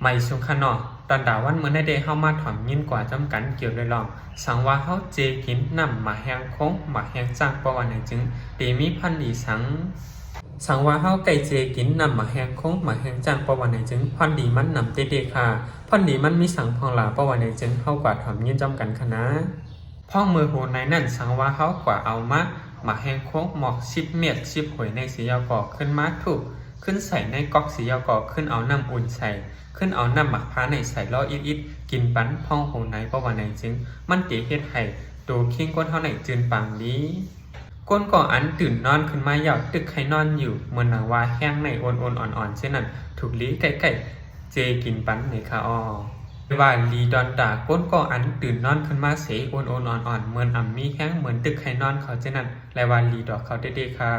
ไม่สุขนอตอนดาวันเมื่อได้เฮามาถ่อมยินกว่าจำกันเกี่ยวเลยลองสังว่าเฮาเจกินนำมาแหงคงมาแหงจ้างประวันไหนจึงเตมีพันดีสังว่าเฮาไก่เจกินนำมาแหงคงมาแหงจ้างประวันไหนจึงพันดีมันนำเตค่ะพันดีมันมีสังพองหลาประวันไหนจึงเฮากว่าถ่อมยินจำกันคณะพ่องมือโหในนั่นสังว่าเฮากว่าเอามาแหงโค้งหมอก10 เม็ด10 หวยในสียาวก่อขึ้นมาถูกขึ้นใส่ในก๊อกสียาวก่อขึ้นเอาน้ำอุ่นใส่ขึ้นเอาน้ำหมักพร้าในใส่ล่ออิดกินปันพ่องโหในเพราะว่าในจึงมันตีเฮ็ดให้ตัวคิงก้นเท่าไหนจืนปังดีก้นก่ออันตื่นนอนขึ้นมาหยอดตึกใครนอนอยู่เหมือนหนังว่าแห้งในอ่อนอ่อนเช่นนั้นถูกลีไก่เจกินปันในคาอว่าลีดอนตาก้นก่ออันตื่นนอนขึ้นมาเสอ่อนเหมือนอ่ำมีแห้งเหมือนตึกใครนอนเขาเช่นนั้นและว่าลีดอกเขาเด็ๆค่ะ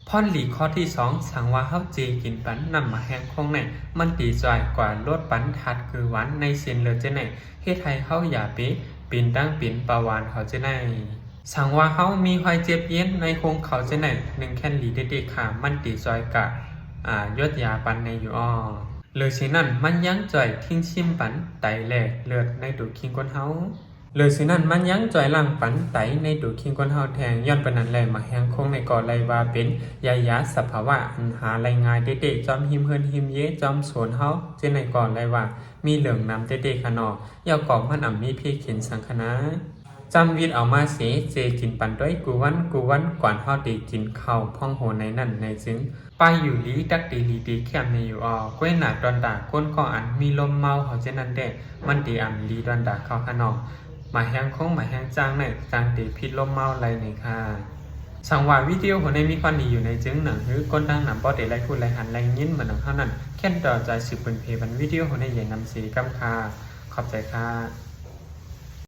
พอนหลีข้อที่2สั่งว่าเฮาเจกินปันนำมาแห้งคงในมันตีจอยกว่าลดปันทัดคือหวานในเส้นเลือดจะไหนเฮ็ดให้เฮาอย่าเป๊ะปีนตั้งปีนปาวานเขาจะไหนสั่งว่าเฮามีหอยเจ็บเย็นในคงเขาจะไหน1 แค่นหลีเด็กๆค่ะมันตีจอยกะยดยาปันในอยู่เลยสินั่นมันยั้งจ่อยทิ้งชิมปันไตแหลกเลือดในดูคิงก้นเฮาเลยสินั่นมันยั้งจ่อยล่างปันไตในดูคิงก้นเฮาแทงย้อนปนันแลมาแหงคงในก่อไรว่าเป็นยาสภาวะอันหาไรง่ายเด็ดๆจอมหิมเฮินหิมเยจอมสวนเฮาเจในก่อนไรว่ามีเหลืองน้ำเด็ดๆขนอยาวกอกมันอ่ำมีพี่ขินสังคณะจำวิดเอามาเสเจกินปันด้วยกูวันก่อนเฮาตีกินข้าวพ่องโหในนั่นในจึงไปอยู่ลีดักตีลีตีแคมในอยู่ก้วยหนาดอนดาก้นก่ออันมีลมเมาเขาเจนันเดมันตีอ่ำลีดอนดาเข้าขนอมาแห้งคงมาแห้งจ้างในจางตีพิษลมเมาไรในค่ะสังว่าวิดีโอหัวในมีความดีอยู่ในจึงหนังหือก้นดังหนังปอเตไรพูดไรหันไรยิ้นเหมือนหนังเท่านั้นแค่นต่อใจสืบเป็นเพบันวิดีโอหัวในใหญ่นำสีกัมคาขอบใจค่ะ